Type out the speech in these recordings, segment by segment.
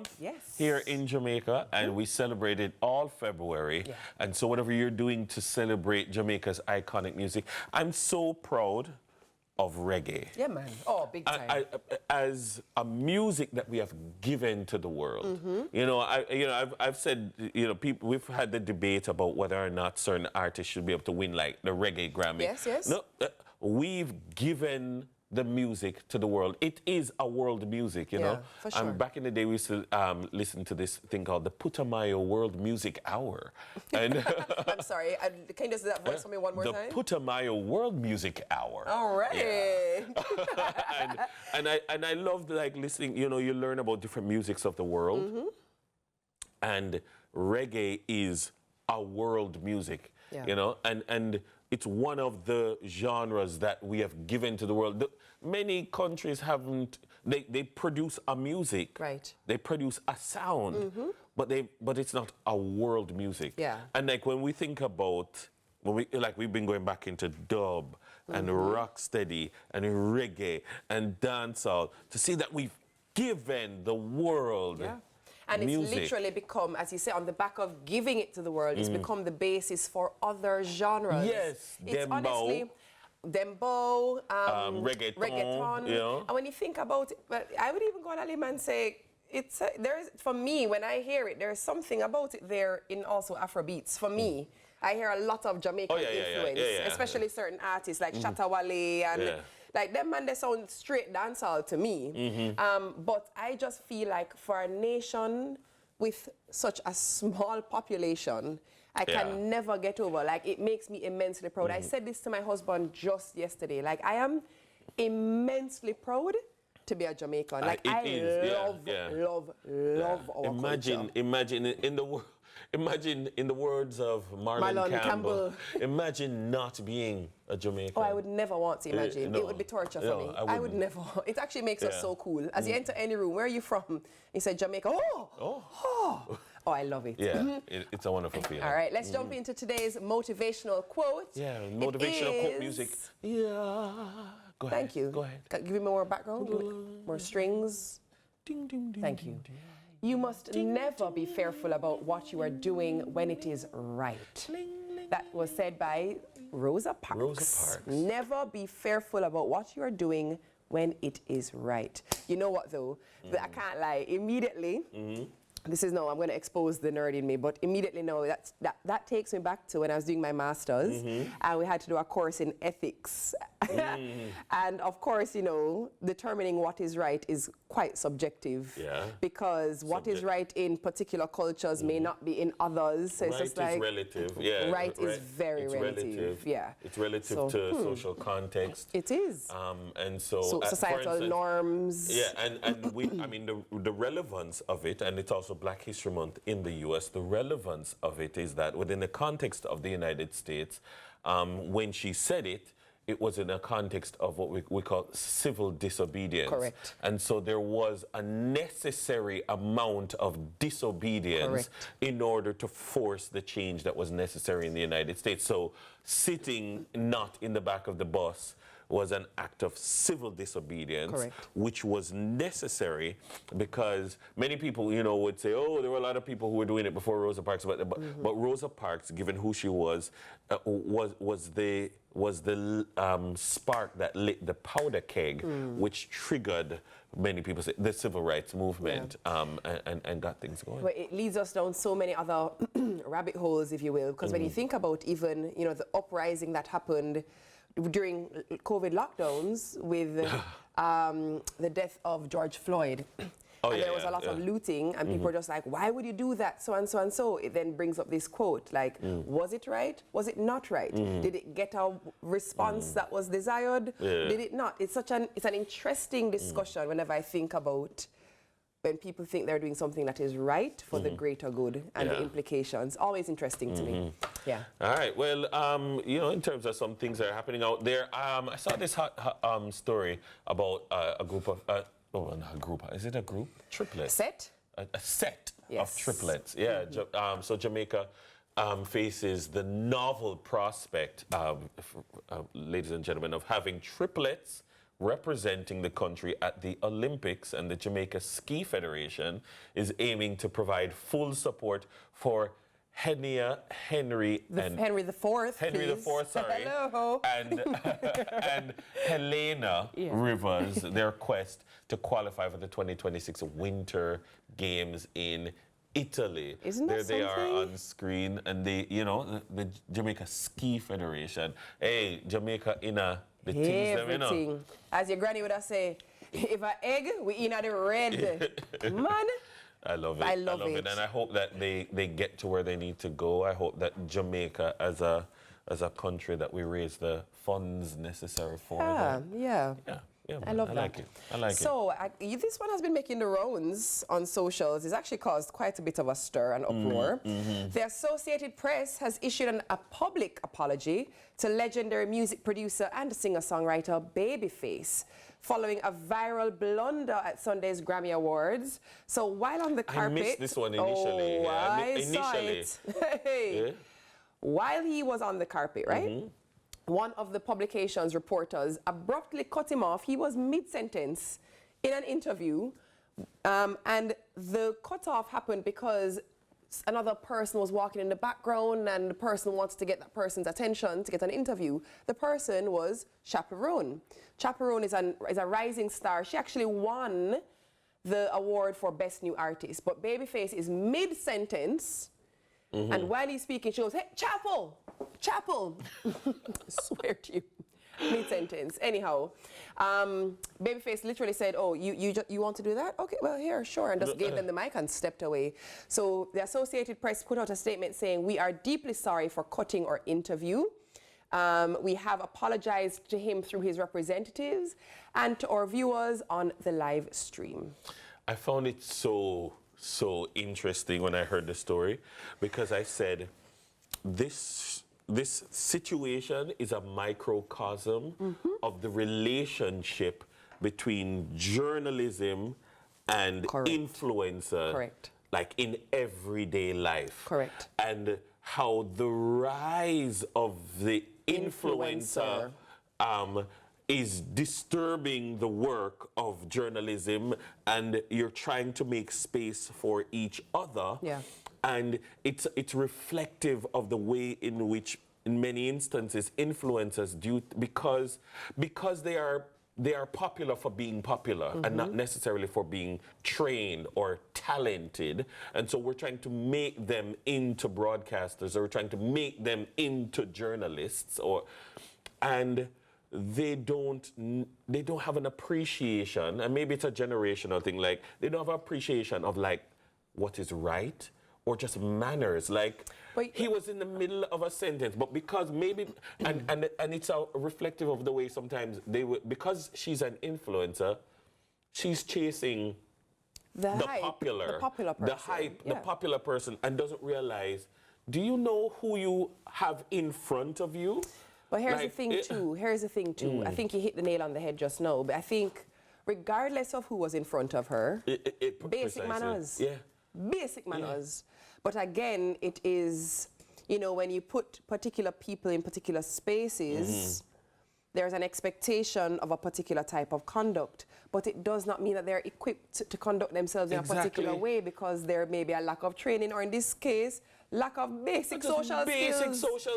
Month Yes. here in Jamaica, and we celebrate it all February. Yeah. And so whatever you're doing to celebrate Jamaica's iconic music, I'm so proud of reggae. Yeah, man. Oh, big time. As a music that we have given to the world. You know, I've said, you know, people, we've had the debate about whether or not certain artists should be able to win like the reggae Grammy. Yes, yes. No, we've given the music to the world. It is a world music, you know. For sure. Back in the day, we used to listen to this thing called the Putumayo World Music Hour. And I'm sorry. Can you just do that voice for me one more time? The Putumayo World Music Hour. All right. Yeah. and I loved like listening. You know, you learn about different musics of the world, and reggae is a world music. Yeah. You know, and it's one of the genres that we have given to the world. Many countries haven't. They produce a music. Right. They produce a sound, but it's not a world music. Yeah. And like when we think about we've been going back into dub and rocksteady and reggae and dancehall to see that we've given the world. Yeah. And music. It's literally become, as you say, on the back of giving it to the world, it's become the basis for other genres. Yes, it's dembo. Honestly, dembo, reggaeton, you know? And when you think about it, but I would even go on a limb and say, for me, when I hear it, there's something about it there in also Afrobeats. For me, I hear a lot of Jamaican influence, especially certain artists like Shatta Wale and like them, man, they sound straight dancehall to me. But I just feel like for a nation with such a small population, I can never get over. Like, it makes me immensely proud. I said this to my husband just yesterday. Like, I am immensely proud to be a Jamaican. Like, love our culture. Imagine in the words of Marlon Campbell, imagine not being a Jamaican. Oh, I would never want to imagine. No, it would be torture for me. I would never. It actually makes us so cool. As you enter any room, where are you from? You say Jamaica. Oh, I love it. Yeah, it's a wonderful feeling. All right, let's jump into today's motivational quote. Yeah, motivational quote music. Yeah. Go ahead. Thank you. Go ahead. Give me more background, more strings. Ding, ding, ding. Thank you. You must never be fearful about what you are doing when it is right. That was said by Rosa Parks. Rosa Parks. Never be fearful about what you are doing when it is right. You know what though? I can't lie. Immediately, this is I'm going to expose the nerd in me, but immediately that takes me back to when I was doing my master's and we had to do a course in ethics. And of course, you know, determining what is right is quite subjective. Yeah. Because what is right in particular cultures may not be in others. So it's just like, relative. Yeah. Right is very relative. Yeah. It's relative to social context. It is. And so societal norms. Yeah, and I mean the relevance of it, and it's also Black History Month in the US, the relevance of it is that within the context of the United States, when she said it, it was in a context of what we call civil disobedience. Correct. And so there was a necessary amount of disobedience in order to force the change that was necessary in the United States. So sitting not in the back of the bus was an act of civil disobedience, which was necessary because many people, you know, would say, oh, there were a lot of people who were doing it before Rosa Parks, but Rosa Parks, given who she was the spark that lit the powder keg, which triggered many people say the civil rights movement and got things going. Well, it leads us down so many other rabbit holes, if you will, because when you think about even, you know, the uprising that happened during COVID lockdowns with the death of George Floyd. And there was a lot of looting, and people were just like, why would you do that? So and so and so. It then brings up this quote, like, was it right? Was it not right? Did it get a response that was desired? Did it not? It's an interesting discussion whenever I think about when people think they're doing something that is right for the greater good and the implications. Always interesting to me. Yeah. All right. Well, you know, in terms of some things that are happening out there, I saw this story about a group of, not a group, is it a group? Triplets. Set? A set of triplets. Yeah. So Jamaica faces the novel prospect, ladies and gentlemen, of having triplets representing the country at the Olympics, and the Jamaica Ski Federation is aiming to provide full support for Henry the Fourth, sorry. Hello. And Helena Rivers, their quest to qualify for the 2026 Winter Games in Italy. Isn't that There they are something? on screen, and they, you know, the Jamaica Ski Federation. Hey, Jamaica in the things them, you know. Everything. As your granny would have say, if an egg, we in the red. Man. I love it. I love it. And I hope that they get to where they need to go. I hope that Jamaica, as a country, that we raise the funds necessary for that. Yeah. Yeah, I love that. Like it. I like it. So this one has been making the rounds on socials. It's actually caused quite a bit of a stir and uproar. The Associated Press has issued a public apology to legendary music producer and singer-songwriter Babyface, following a viral blunder at Sunday's Grammy Awards. So while on the carpet... I missed this one initially. Oh, I saw initially. it. Hey. Yeah? While he was on the carpet, right? One of the publication's reporters abruptly cut him off. He was mid-sentence in an interview, and the cutoff happened because another person was walking in the background, and the person wanted to get that person's attention to get an interview. The person was Chaperone. Chaperone is a rising star. She actually won the award for Best New Artist, but Babyface is mid-sentence, and while he's speaking, she goes, "Hey, Chapel!" I swear to you. Mid-sentence. Anyhow, Babyface literally said, "Oh, you want to do that? Okay, well, here, sure," and just gave them the mic and stepped away. So the Associated Press put out a statement saying, "We are deeply sorry for cutting our interview. We have apologized to him through his representatives and to our viewers on the live stream." I found it so interesting when I heard the story, because I said, this situation is a microcosm of the relationship between journalism and influencer. Correct. Like in everyday life. Correct. And how the rise of the influencer is disturbing the work of journalism, and you're trying to make space for each other. Yeah. And it's reflective of the way in which, in many instances, influencers do, because they are popular for being popular and not necessarily for being trained or talented. And so we're trying to make them into broadcasters, or we're trying to make them into journalists, and they don't have an appreciation, and maybe it's a generational thing, like they don't have an appreciation of like what is right, or just manners. Like, he was in the middle of a sentence, but because maybe, and it's a reflective of the way sometimes because she's an influencer, she's chasing the popular person, the popular person, and doesn't realize, do you know who you have in front of you? But here's the thing too. I think you hit the nail on the head just now. But I think regardless of who was in front of her, basic manners. Yeah. Basic manners. Yeah. But again, it is, you know, when you put particular people in particular spaces, there's an expectation of a particular type of conduct. But it does not mean that they're equipped to conduct themselves in a particular way, because there may be a lack of training, or in this case, lack of basic social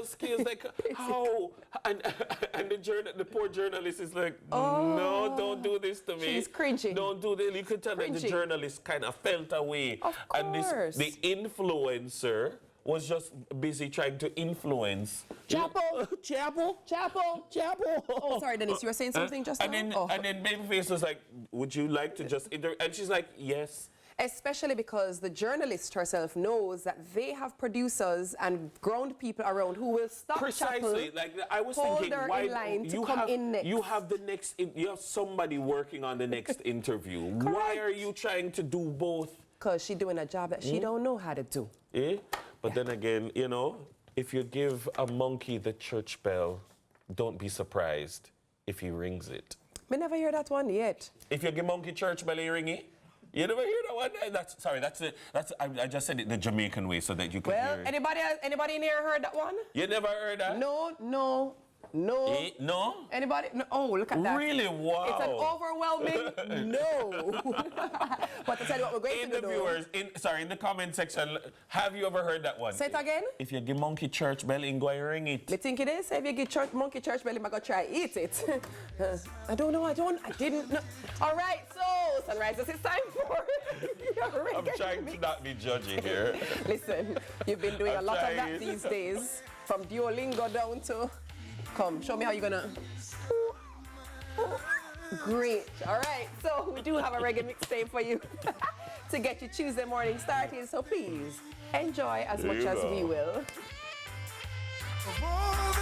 skills, like how, and the poor journalist is like, no, don't do this to me. She's cringing. Don't do this. You could tell that the journalist kind of felt away. Of course. And the influencer was just busy trying to influence. Chapel. Oh, sorry, Dennis, you were saying something just now? And then Babyface was like, would you like to just and she's like, yes. Especially because the journalist herself knows that they have producers and ground people around who will stop Precisely. Chapel, like I was thinking, why in line to come in next. You have somebody working on the next interview. Why are you trying to do both? Because she's doing a job that she don't know how to do. Yeah? But then again, you know, if you give a monkey the church bell, don't be surprised if he rings it. Me never hear that one yet. If you give monkey church bell, he ring it? You never hear that one? I just said it the Jamaican way so that you can hear it. Well, anybody in here heard that one? You never heard that? No. No. No? Anybody? No. Oh, look at that. Really? Wow. It's an overwhelming no. But to tell you what we're going In to the do. viewers, in the comment section, have you ever heard that one? Say it again. If you give monkey church bell, ain't going to ring it. Me think it is. If you give monkey church belly, I'm going to try eat it. I don't know. I didn't know. All right, so Sunrisers, it's time for your reggae. I'm trying to not be judgy here. Listen, you've been doing a lot of that these days. From Duolingo down to... Come, show me how you're going to... Great. All right, so we do have a reggae mixtape for you to get you Tuesday morning started. So please enjoy as much as we will.